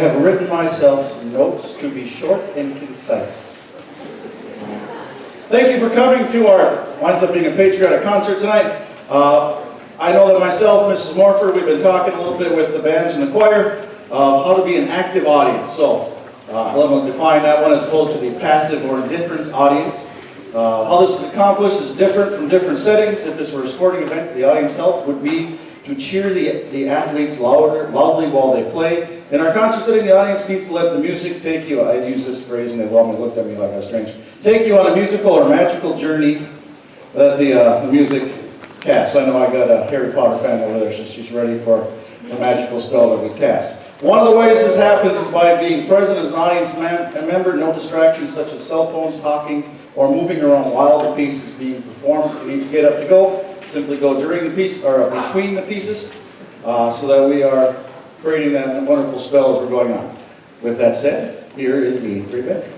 have written myself some notes to be short and concise. Thank you for coming to our, winds up being a patriotic concert tonight. I know that myself, Mrs. Morford, we've been talking a little bit with the bands and the choir how to be an active audience. So let me define that one as opposed to the passive or indifference audience. How this is accomplished is different from different settings. If this were a sporting event, the audience help would be to cheer the athletes loudly while they play. In our concert setting, the audience needs to let the music take you, I use this phrase and they all looked at me like I was strange, take you on a musical or magical journey that the music casts. I know I got a Harry Potter fan over there, so she's ready for the magical spell that we cast. One of the ways this happens is by being present as an audience member, no distractions such as cell phones, talking, or moving around while the piece is being performed. If you need to get up to go, simply go during the piece, or between the pieces, so that we are creating that wonderful spell as we're going on. With that said, here is the 3 band.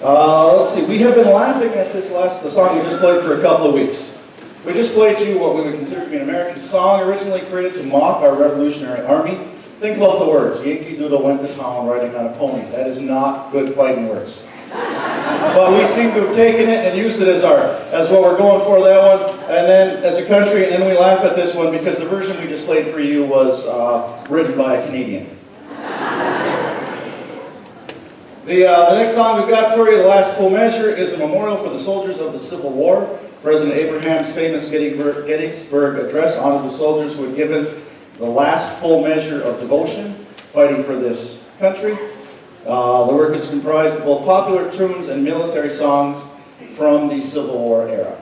Let's see, we have been laughing at the song we just played for a couple of weeks. We just played you what we would consider to be an American song, originally created to mock our Revolutionary Army. Think about the words. Yankee Doodle went to town riding on a pony. That is not good fighting words. But we seem to have taken it and used it as what we're going for, that one. And then as a country, and then we laugh at this one because the version we just played for you was written by a Canadian. The next song we've got for you, The Last Full Measure, is a memorial for the soldiers of the Civil War. President Abraham's famous Gettysburg Address honored the soldiers who had given the last full measure of devotion, fighting for this country. The work is comprised of both popular tunes and military songs from the Civil War era.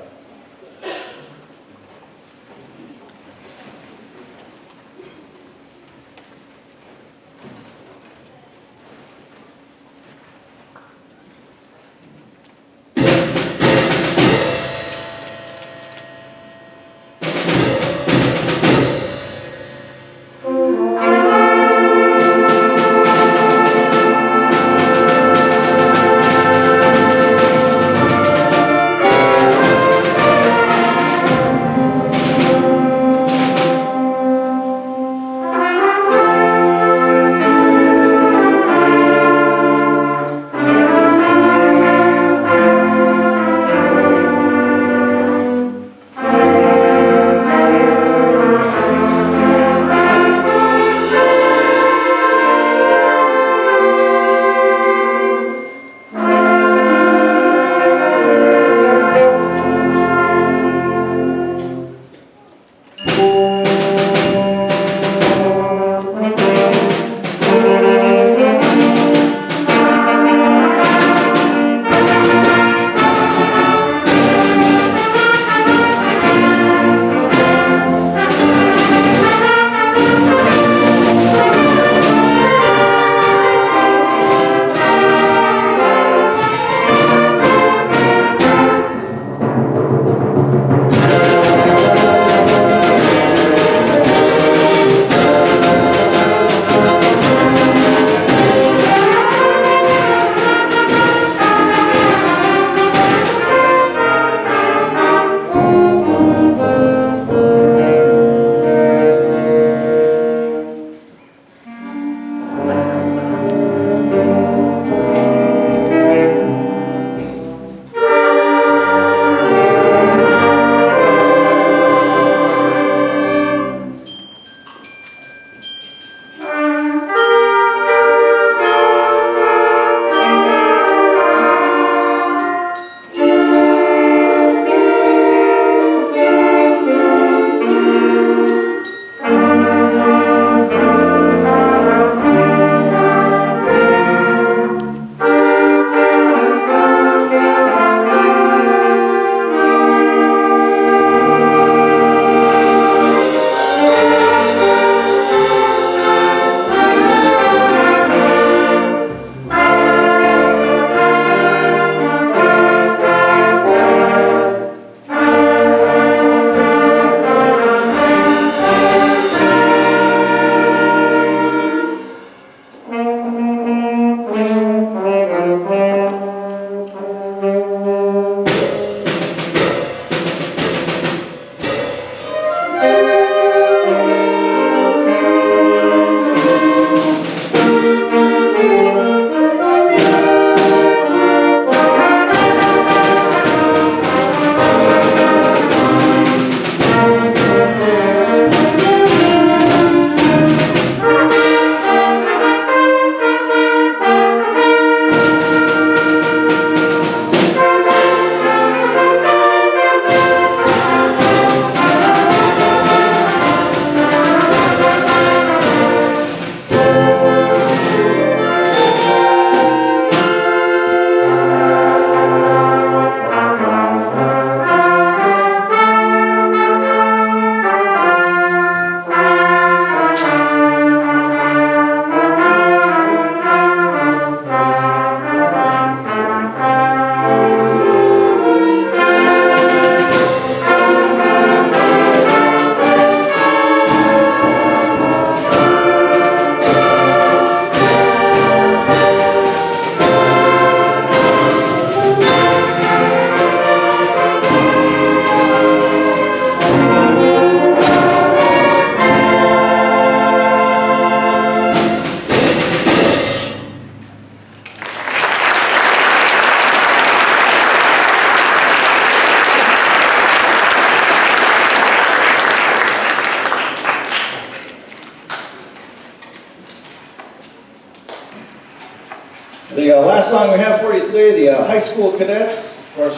the last song we have for you today, the High School Cadets, of course,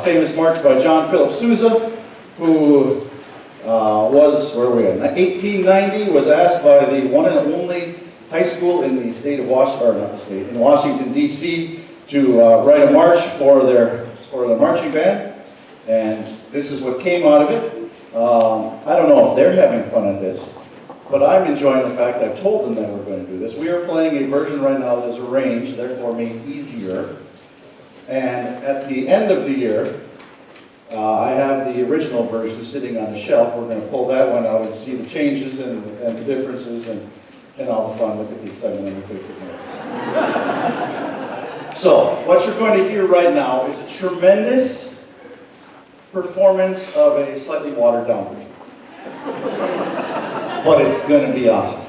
famous march by John Philip Sousa, who was, where were we at, 1890, was asked by the one and only high school in the state of Washington, or not the state, in Washington, D.C., to write a march for their marching band, and this is what came out of it. I don't know if they're having fun at this, but I'm enjoying the fact I've told them that we're going to do this. We are playing a version right now that is arranged, therefore made easier, and at the end of the year, I have the original version sitting on the shelf. We're going to pull that one out and see the changes and the differences and all the fun. Look at the excitement on your faces now. So, what you're going to hear right now is a tremendous performance of a slightly watered down version. But it's going to be awesome.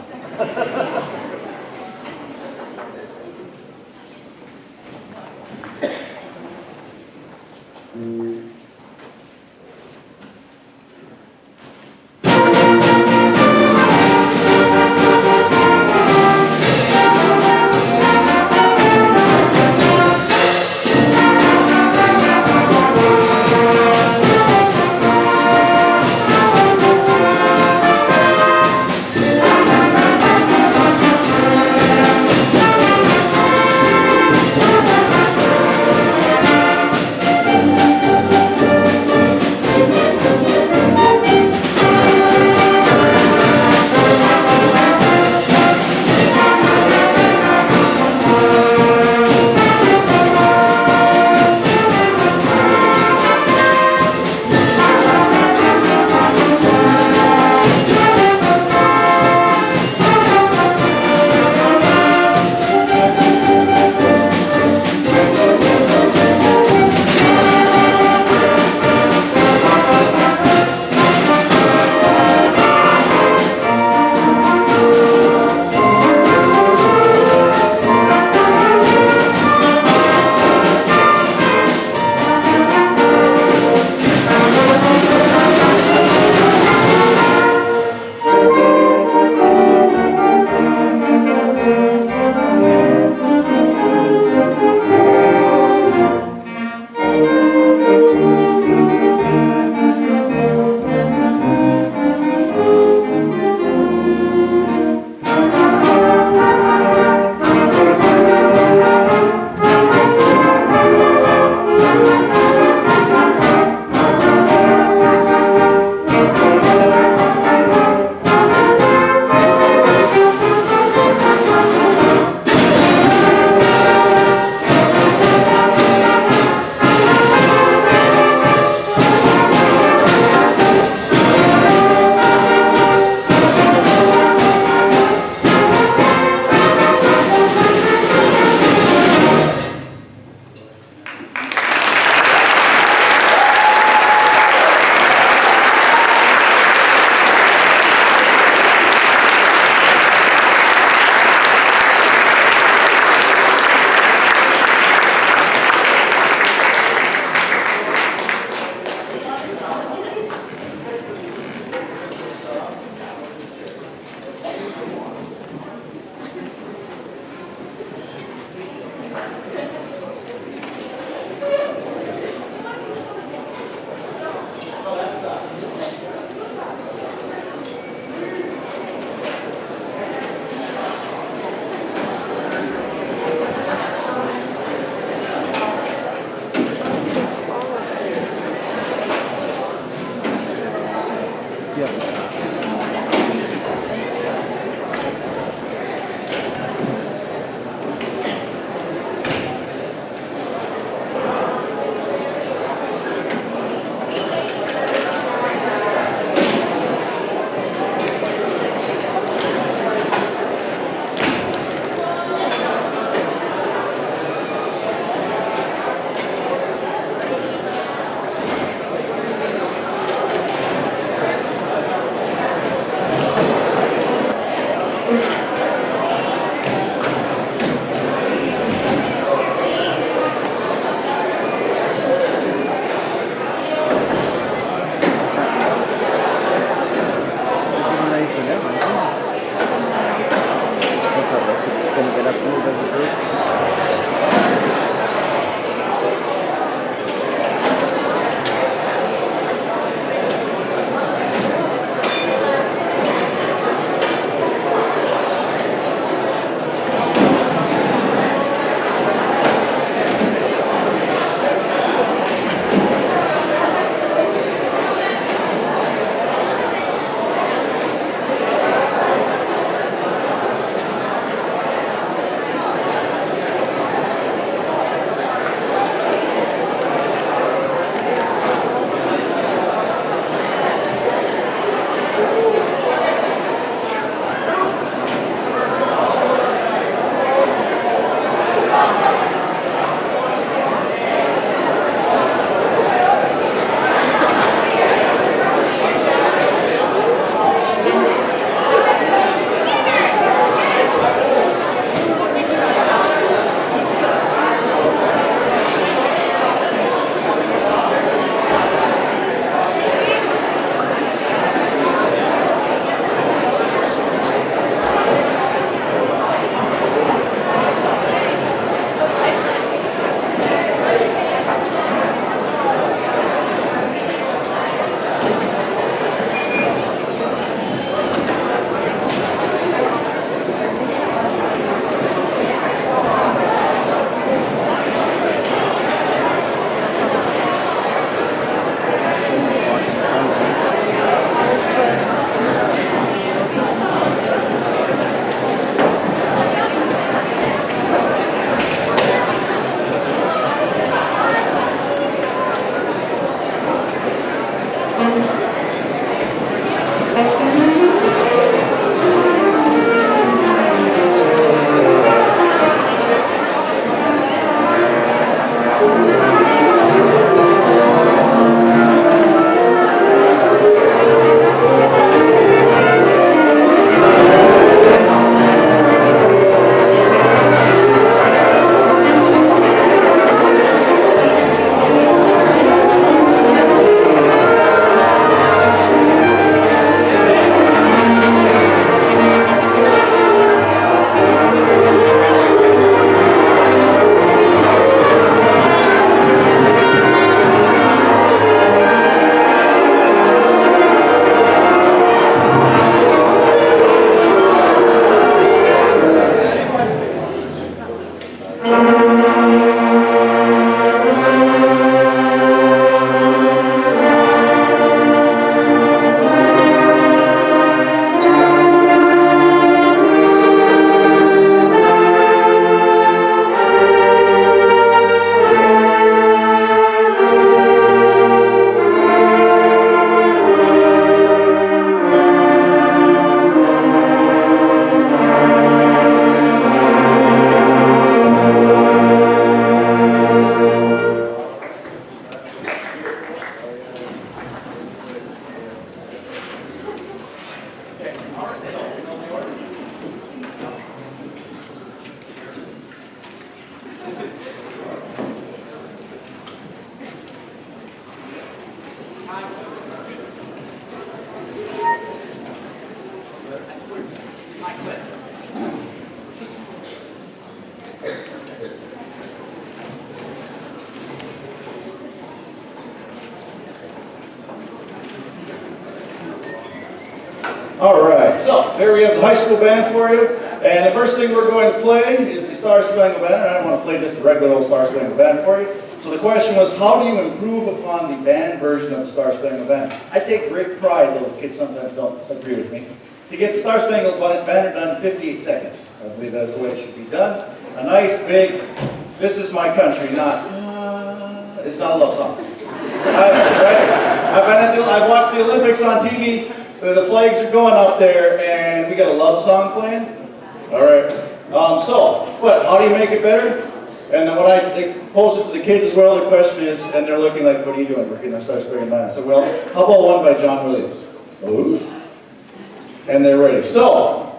All right, so here we have the high school band for you. And the first thing we're going to play is the Star Spangled Banner. I don't want to play just the regular old Star Spangled Banner for you. So the question was, how do you improve upon the band version of the Star Spangled Banner? I take great pride, though the kids sometimes don't agree with me, to get the Star Spangled Banner done in 58 seconds. I believe that's the way it should be done. A nice big, this is my country, not, it's not a love song. I've watched the Olympics on TV. The flags are going up there, and we got a love song playing. All right. But how do you make it better? And then when I pose it to the kids as well, the question is, and they're looking like, "What are you doing?" We're getting our Star Spangled Banner. I said, "Well, how about one by John Williams?" Ooh. And they're ready. So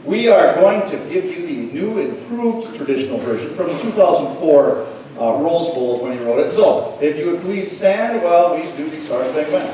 we are going to give you the new, improved traditional version from the 2004 Rose Bowl when he wrote it. So if you would please stand while we do the Star Spangled Banner.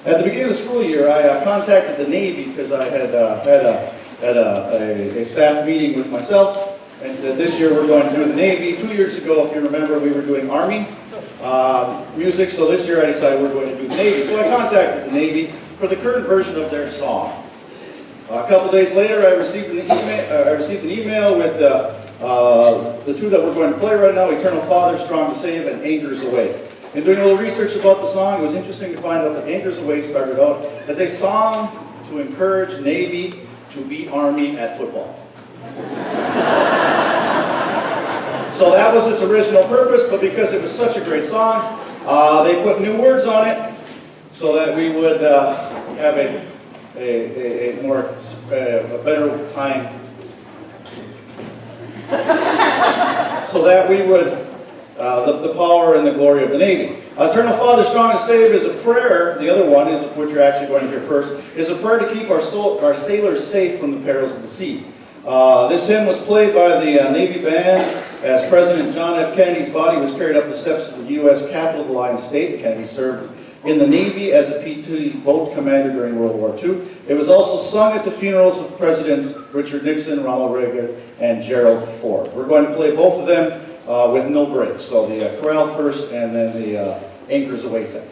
At the beginning of the school year, I contacted the Navy because I had a staff meeting with myself and said, this year we're going to do the Navy. 2 years ago, if you remember, we were doing Army music, so this year I decided we're going to do the Navy. So I contacted the Navy for the current version of their song. A couple days later, I received an email with the two that we're going to play right now, Eternal Father, Strong to Save, and Anchors Away. In doing a little research about the song, it was interesting to find out that Anchors Away started out as a song to encourage Navy to beat Army at football. So that was its original purpose, but because it was such a great song, they put new words on it so that we would have a better time. So that we would, the power and the glory of the Navy. Eternal Father, strong and stave is a prayer. The other one is, what you're actually going to hear first, is a prayer to keep our sailors safe from the perils of the sea. This hymn was played by the Navy band as President John F. Kennedy's body was carried up the steps of the U.S. Capitol of the Lion State. Kennedy served in the Navy as a P-2 boat commander during World War II. It was also sung at the funerals of Presidents Richard Nixon, Ronald Reagan, and Gerald Ford. We're going to play both of them with no breaks. So the chorale first, and then the Anchors Away second.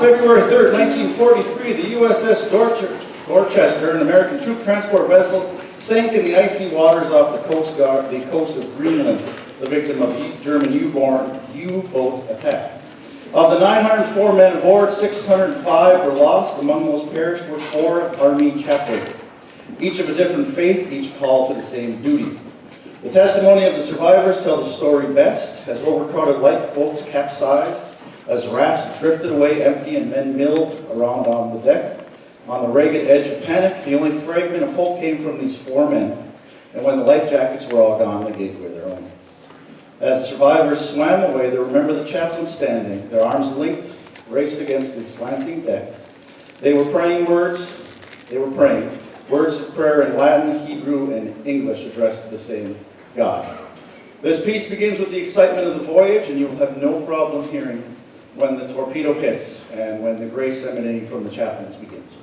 February 3rd, 1943, the USS Dorchester, an American troop transport vessel, sank in the icy waters off the coast of Greenland, the victim of German U-boat attack. Of the 904 men aboard, 605 were lost. Among those perished were 4 Army chaplains, each of a different faith, each called to the same duty. The testimony of the survivors tell the story best, as overcrowded lifeboats capsized, as rafts drifted away empty and men milled around on the deck. On the ragged edge of panic, the only fragment of hope came from these 4 men, and when the life jackets were all gone, they gave away their own. As the survivors swam away, they remember the chaplain standing, their arms linked, braced against the slanting deck. They were praying words of prayer in Latin, Hebrew, and English addressed to the same God. This piece begins with the excitement of the voyage, and you will have no problem hearing when the torpedo hits and when the grace emanating from the chaplains begins.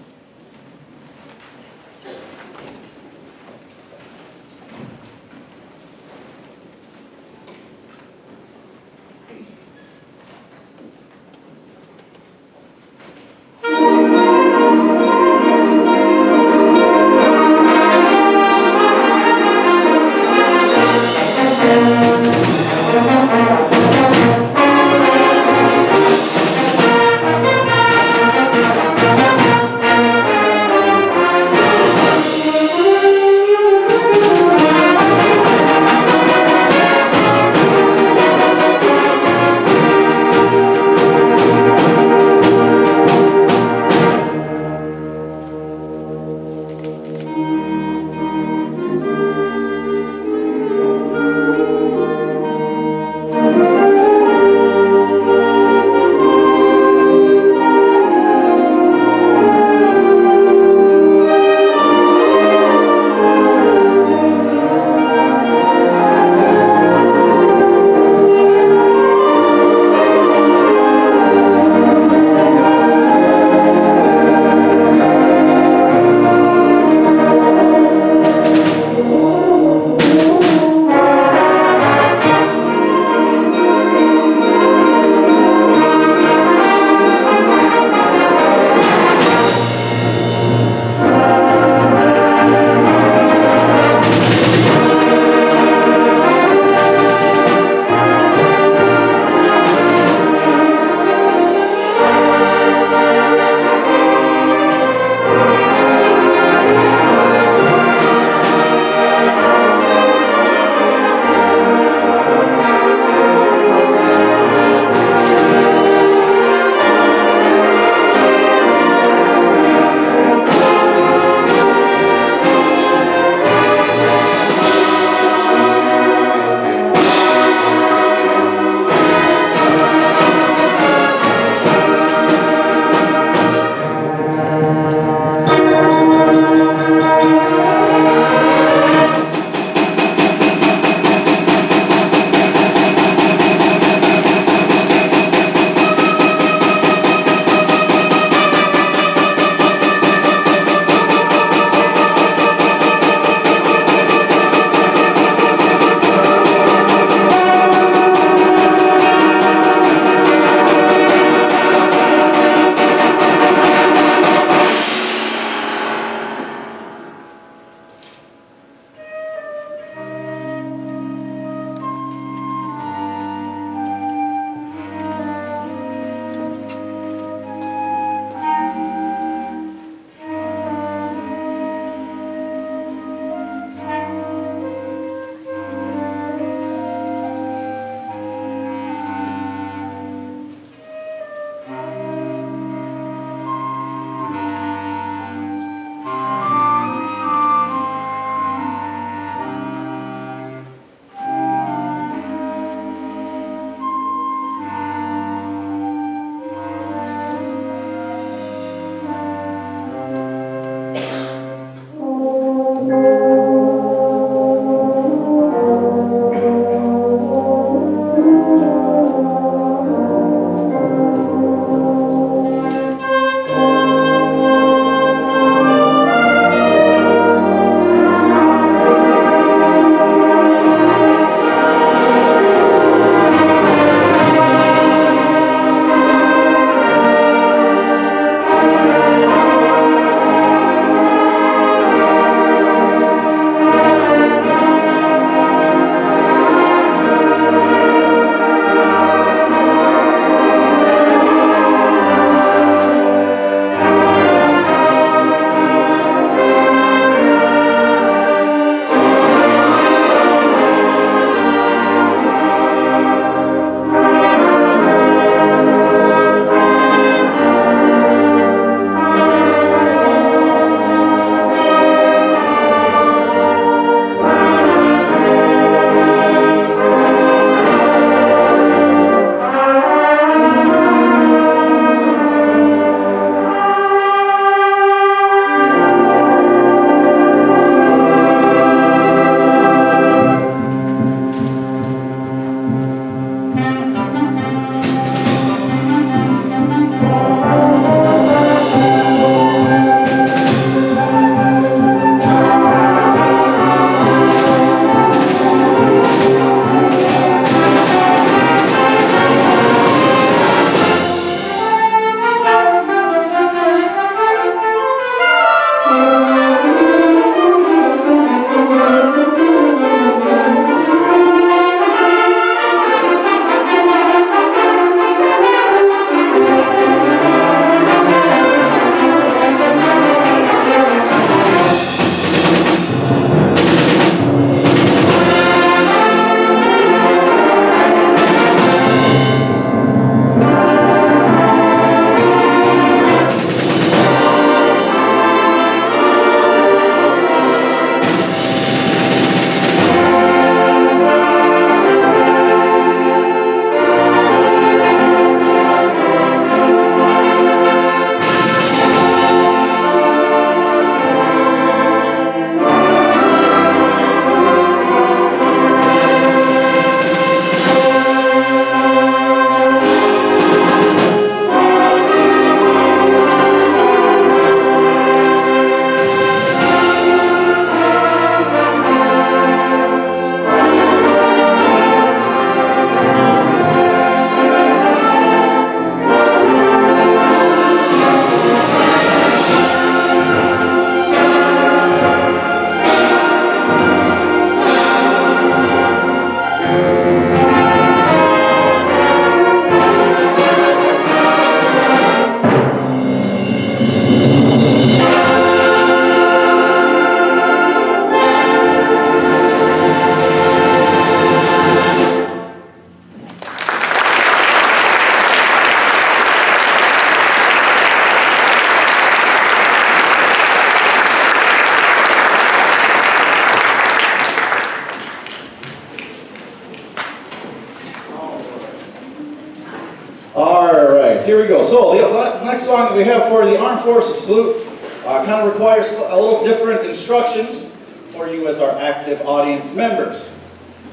here we go. So the next song that we have for the Armed Forces Salute kind of requires a little different instructions for you as our active audience members.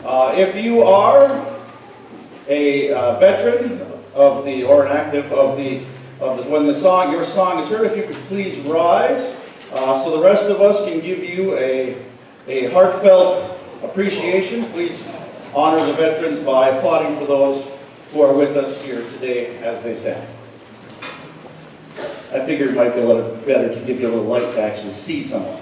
If you are a veteran of the, or an active of the, when the song, your song is heard, if you could please rise, so the rest of us can give you a heartfelt appreciation. Please honor the veterans by applauding for those who are with us here today as they stand. I figured it might be a little better to give you a little light to actually see someone.